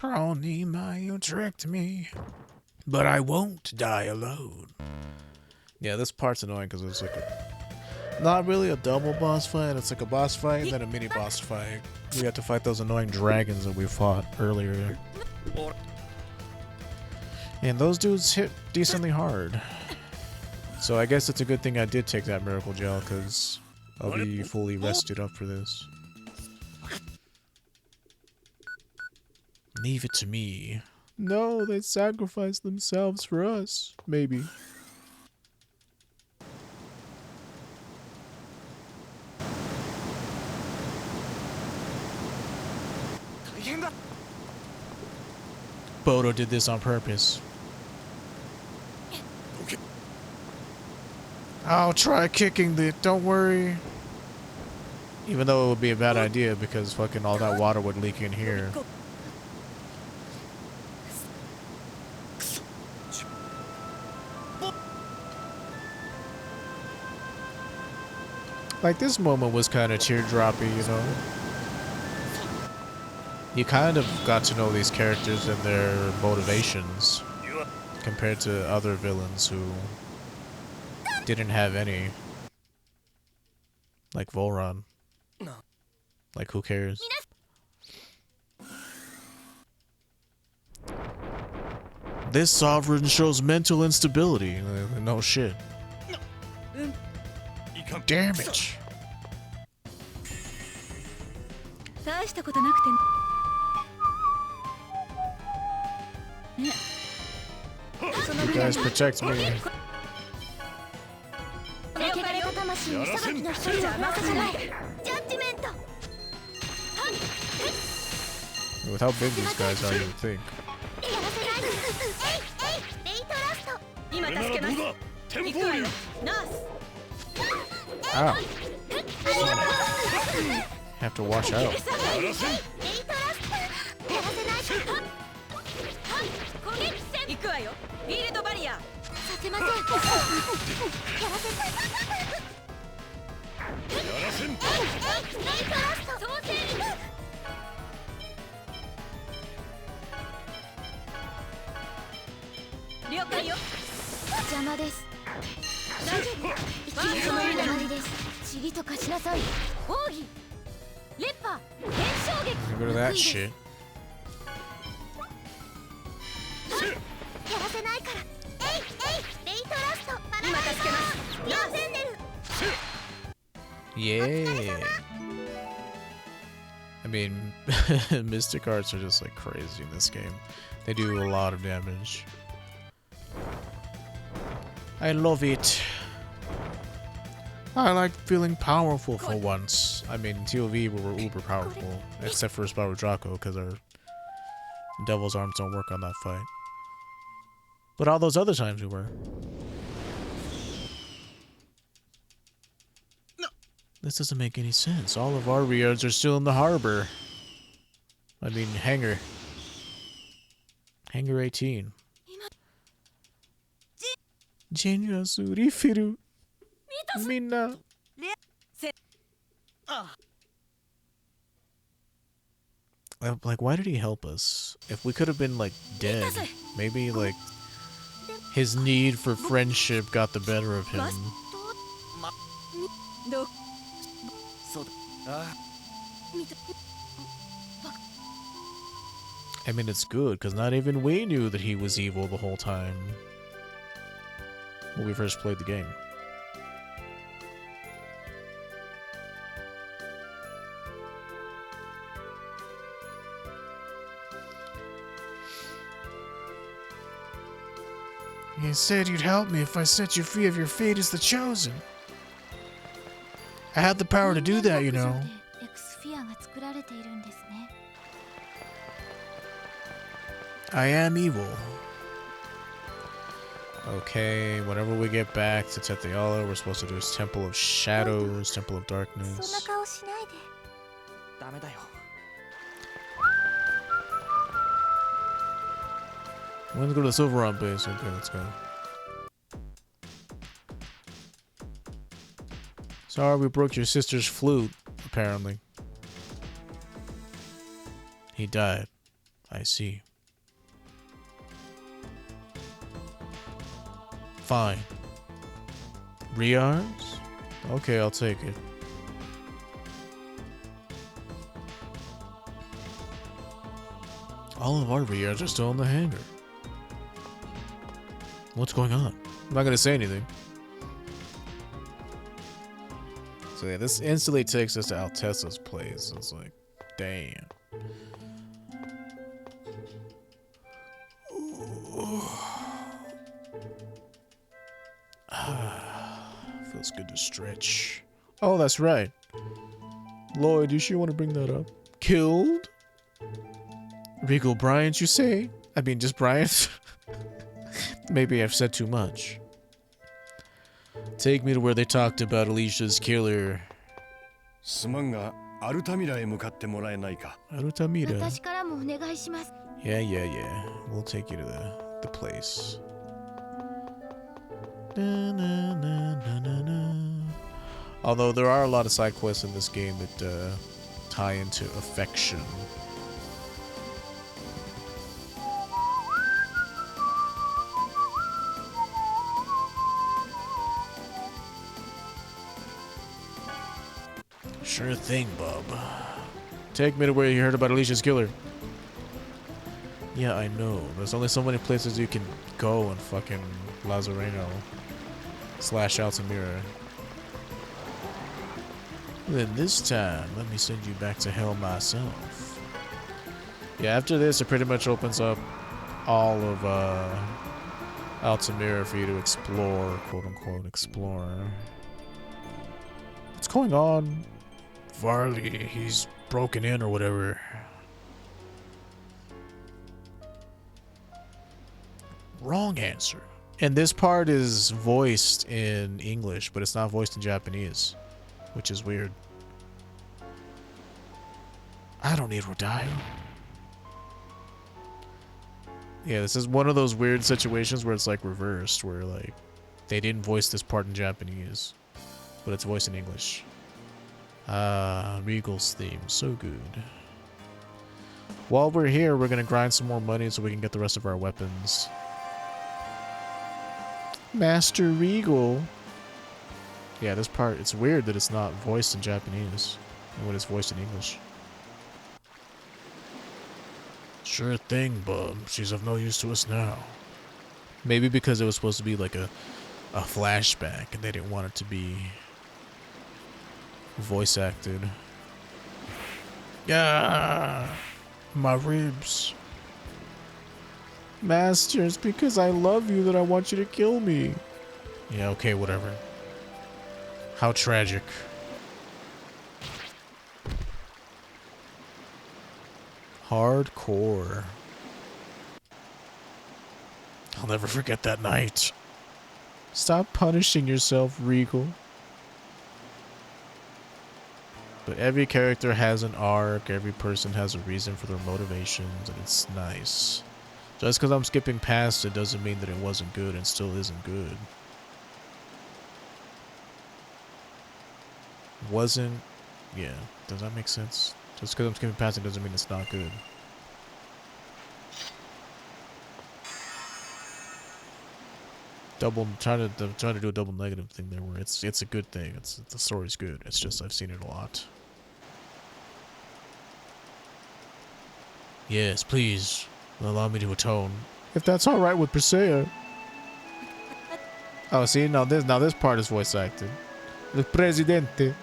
Pronima, you tricked me. But I won't die alone. Yeah, this part's annoying because it's like not really a double boss fight. It's like a boss fight and then a mini boss fight. We had to fight those annoying dragons that we fought earlier. And those dudes hit decently hard. So I guess it's a good thing I did take that miracle gel because I'll be fully rested up for this. Leave it to me. No, they sacrificed themselves for us. Maybe. Bodo did this on purpose. I'll try kicking the... Don't worry. Even though it would be a bad idea because fucking all that water would leak in here. Like, this moment was kind of teardroppy, you know? You kind of got to know these characters and their motivations compared to other villains who didn't have any. Like Volron. Like, who cares? This sovereign shows mental instability. No shit. Damage. You guys protect me. With how big these guys are, you would think. Ow. Have to watch out. Get rid of that shit. Yeah. I mean, Mystic Arts are just like crazy in this game. They do a lot of damage. I love it. I like feeling powerful for once. I mean, TOV we were uber powerful, except for Spyro Draco, because our Devil's Arms don't work on that fight. But all those other times we were. This doesn't make any sense. All of our Riots are still in the harbor. I mean, hangar. Hangar 18. Minna. Like, why did he help us? If we could have been, like, dead, maybe, like, his need for friendship got the better of him. I mean, it's good, because not even we knew that he was evil the whole time when we first played the game. You said you'd help me if I set you free of your fate as the Chosen. I had the power to do that, you know. I am evil. Okay, whenever we get back to Tetheala, we're supposed to do his Temple of Shadows, Temple of Darkness. We're gonna go to the Silveron base. Okay, let's go. Sorry we broke your sister's flute, apparently. He died. I see. Fine. Rearms? Okay, I'll take it. All of our rearms are still in the hangar. What's going on? I'm not gonna say anything. So yeah, this instantly takes us to Altessa's place. It's like, damn. Feels good to stretch. Oh, that's right. Lloyd, you sure want to bring that up? Killed? Regal Bryant, you say? I mean, just Bryant? Maybe I've said too much. Take me to where they talked about Alicia's killer. Arutamira? Yeah. We'll take you to the place. Na, na, na, na, na, na. Although there are a lot of side quests in this game that tie into affection. Sure thing, bub. Take me to where you heard about Alicia's killer. Yeah, I know. There's only so many places you can go in fucking Lazareno / Altamira. Then this time, let me send you back to hell myself. Yeah, after this, it pretty much opens up all of Altamira for you to explore, quote unquote, explore. What's going on? Varley, he's broken in or whatever. Wrong answer. And this part is voiced in English, but it's not voiced in Japanese, which is weird. I don't need Rodaio. Yeah, this is one of those weird situations where it's like reversed, where like they didn't voice this part in Japanese, but it's voiced in English. Ah, Regal's theme, so good. While we're here, we're gonna grind some more money so we can get the rest of our weapons. Master Regal. Yeah, this part, it's weird that it's not voiced in Japanese when it's voiced in English. Sure thing, bub. She's of no use to us now. Maybe because it was supposed to be like a flashback and they didn't want it to be voice acted. Yeah, my ribs. Master, it's because I love you that I want you to kill me. Yeah, okay, whatever. How tragic. Hardcore. I'll never forget that night. Stop punishing yourself, Regal. But every character has an arc, every person has a reason for their motivations, and it's nice. Just because I'm skipping past it doesn't mean that it wasn't good and still isn't good. Wasn't... yeah, does that make sense? Just because I'm skipping past it doesn't mean it's not good. Trying to do a double negative thing there where it's a good thing. The story's good. It's just I've seen it a lot. Yes, please. Allow me to atone. If that's alright with Persea. Oh, see, now this part is voice acted. El Presidente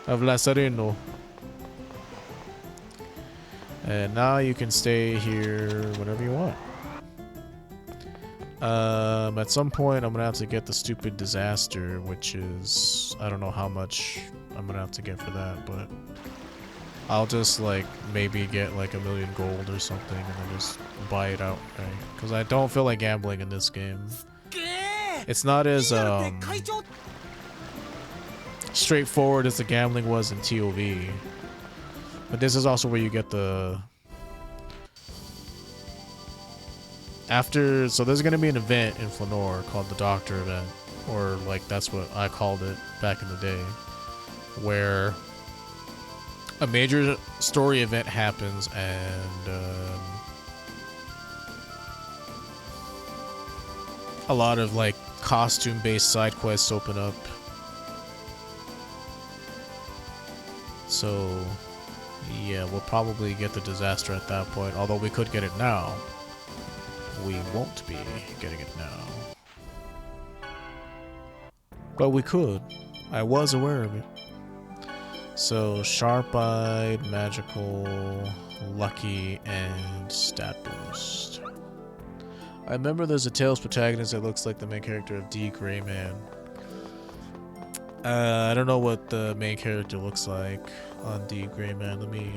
of Lazareno. And now you can stay here whenever you want. At some point I'm gonna have to get the stupid disaster, which is, I don't know how much I'm gonna have to get for that, but I'll just like maybe get like 1,000,000 gold or something and then just buy it out, right? Because I don't feel like gambling in this game. It's not as straightforward as the gambling was in TOV. But this is also where you get the... so there's going to be an event in Flanor called the Doctor event. Or, like, that's what I called it back in the day. Where a major story event happens and a lot of like costume-based side quests open up. So yeah, we'll probably get the disaster at that point. Although we could get it now. We won't be getting it now. But we could. I was aware of it. So, sharp-eyed, magical, lucky, and stat boost. I remember there's a Tales protagonist that looks like the main character of D. Greyman. I don't know what the main character looks like on D. Greyman. Let me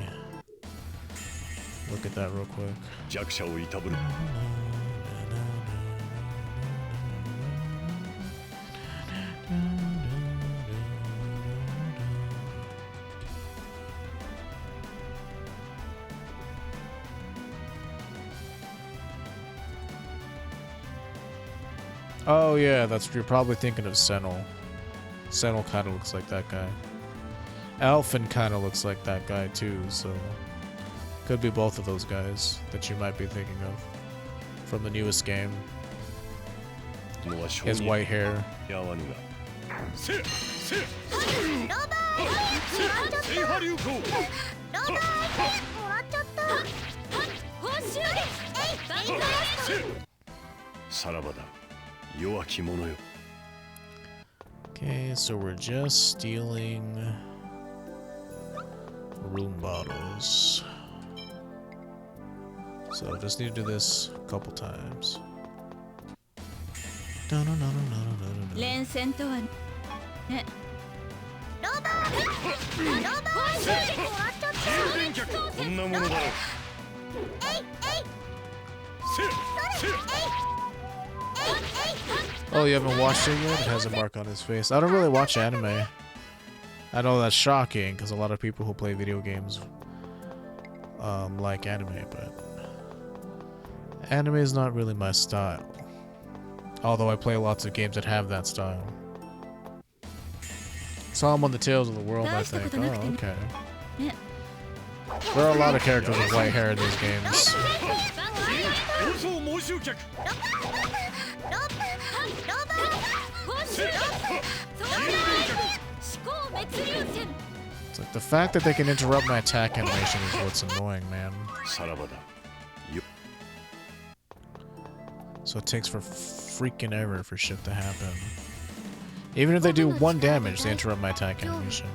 look at that real quick. Oh yeah, you're probably thinking of Senel. Senel kind of looks like that guy. Alphen kind of looks like that guy too, so could be both of those guys that you might be thinking of from the newest game. His white hair. Okay, so we're just stealing Rune bottles. So just need to do this a couple times. Oh, you haven't watched it yet? It has a mark on his face. I don't really watch anime. I know that's shocking, because a lot of people who play video games like anime, but anime is not really my style. Although I play lots of games that have that style. Saw him on the Tales of the World, I think. Oh, okay. There are a lot of characters with white hair in these games. It's like the fact that they can interrupt my attack animation is what's annoying, man. So it takes for freaking ever for shit to happen. Even if they do 1 damage, they interrupt my attack animation.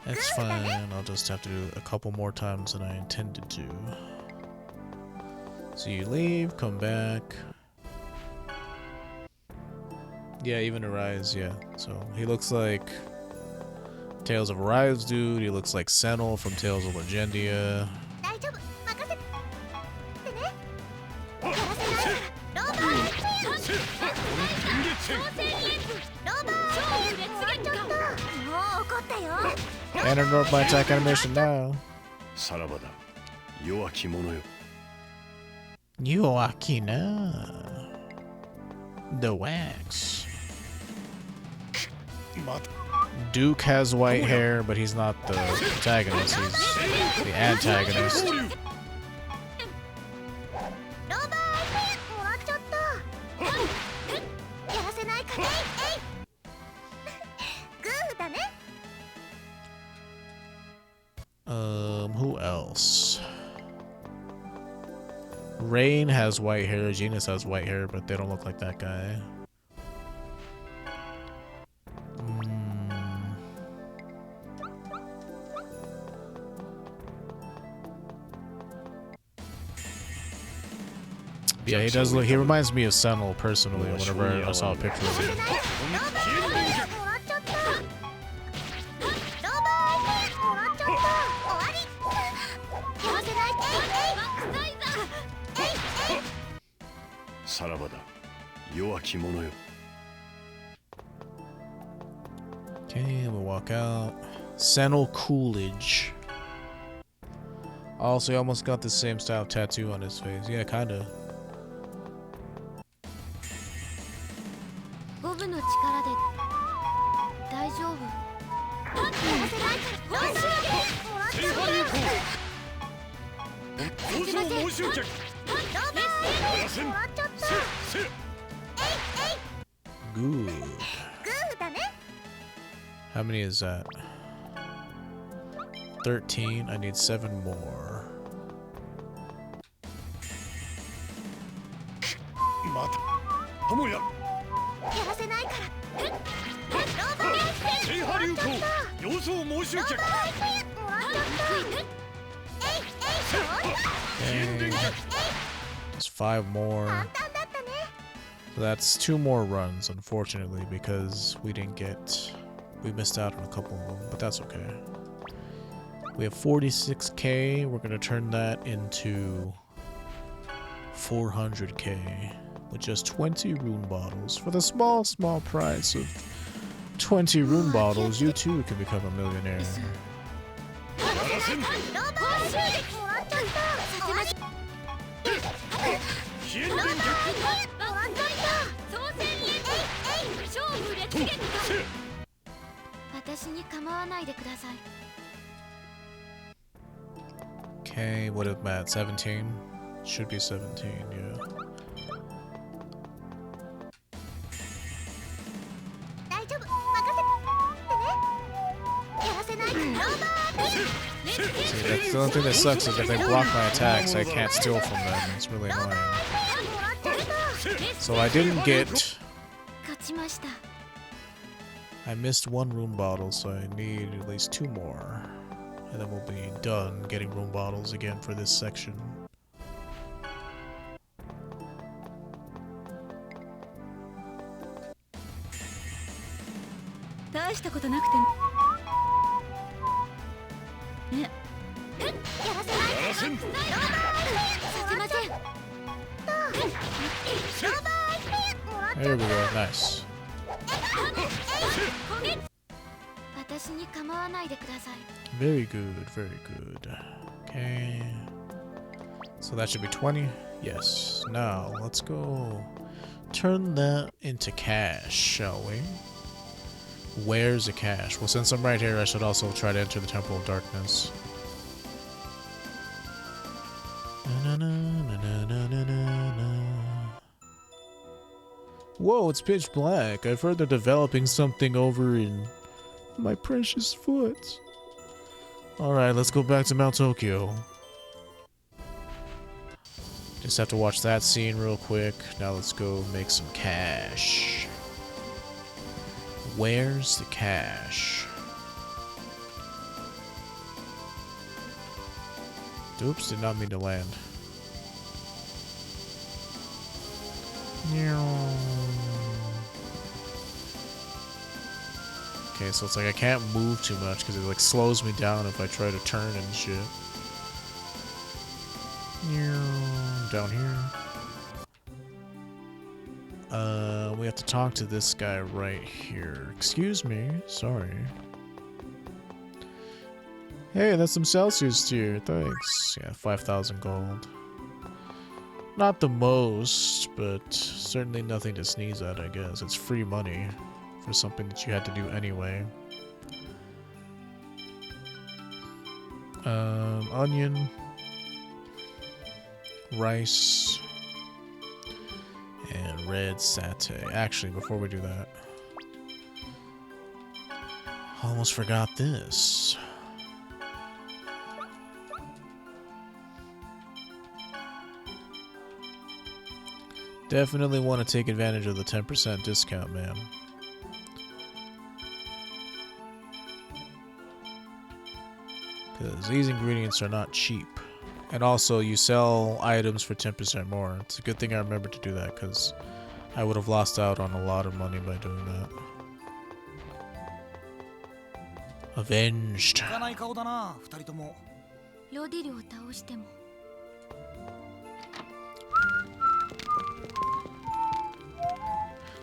That's fine, I'll just have to do it a couple more times than I intended to. So you leave, come back. Yeah, even Arise, yeah. So he looks like Tales of Arise dude, he looks like Senel from Tales of Legendia. And interrupt my attack animation now. Yoakina. The wax. Duke has white hair, but he's not the protagonist, he's the antagonist. Who else? Rune has white hair, Genus has white hair, but they don't look like that guy. Yeah, he does look, he reminds me of Senel personally whenever I saw a picture of him. Okay, we'll walk out. Senel Coolidge. Also, he almost got the same style tattoo on his face. Yeah, kinda. Good. How many is that? 13. I need 7 more. Dang. Just 5 more. So that's 2 more runs, unfortunately, because we missed out on a couple of them, but that's okay. We have 46k. We're gonna turn that into 400k with just 20 rune bottles. For the small price of 20 rune bottles, you too can become a millionaire. Okay, what is that? 17? Should be 17, yeah. See, that's the only thing that sucks is if they block my attacks, I can't steal from them. It's really annoying. So I didn't get... I missed 1 rune bottle, so I need at least 2 more. And then we'll be done getting rune bottles again for this section. There we go, nice. Very good, very good. Okay. So that should be 20? Yes. Now, let's go turn that into cash, shall we? Where's the cash? Well, since I'm right here, I should also try to enter the Temple of Darkness. Whoa, it's pitch black. I've heard they're developing something over in my precious foot. Alright, let's go back to Mount Tokyo. Just have to watch that scene real quick. Now let's go make some cash. Where's the cash? Oops, did not mean to land. Okay, so it's like I can't move too much because it like slows me down if I try to turn and shit. Down here. We have to talk to this guy right here. Excuse me, sorry. Hey, that's some Celsius tier, thanks. Yeah, 5,000 gold. Not the most, but certainly nothing to sneeze at, I guess. It's free money for something that you had to do anyway. Onion. Rice. And red satay. Actually, before we do that, almost forgot this. Definitely want to take advantage of the 10% discount, man. Because these ingredients are not cheap. And also, you sell items for 10% more. It's a good thing I remembered to do that, because I would have lost out on a lot of money by doing that. Avenged.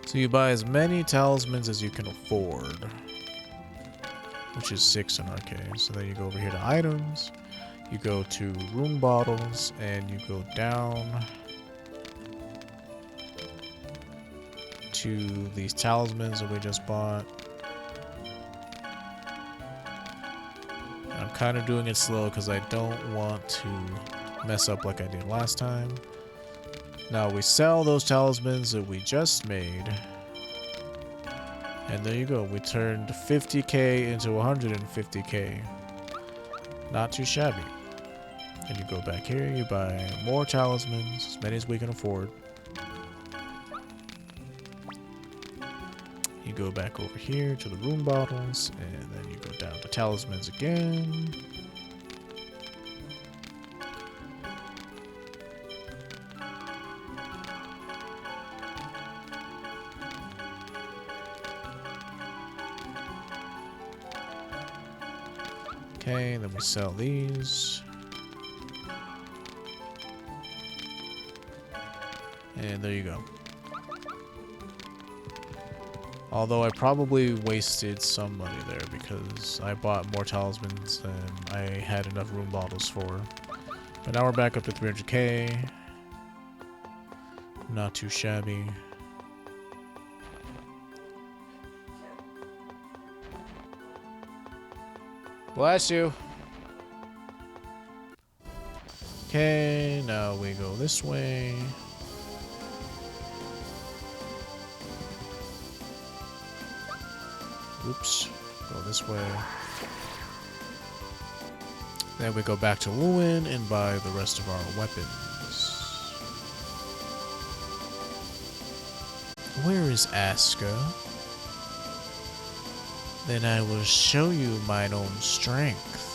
So you buy as many talismans as you can afford. which is 6 in our case. So then you go over here to items, you go to room bottles, and you go down to these talismans that we just bought. I'm kind of doing it slow because I don't want to mess up like I did last time. Now we sell those talismans that we just made. And there you go. We turned 50k into 150k. Not too shabby. And you go back here, you buy more talismans, as many as we can afford. You go back over here to the room bottles, and then you go down to talismans again. Okay, then we sell these. And there you go. Although I probably wasted some money there because I bought more talismans than I had enough room bottles for. But now we're back up to 300k. Not too shabby. Bless you. Okay, now we go this way. Oops. Go this way. Then we go back to Rune and buy the rest of our weapons. Where is Aska? Then I will show you mine own strength.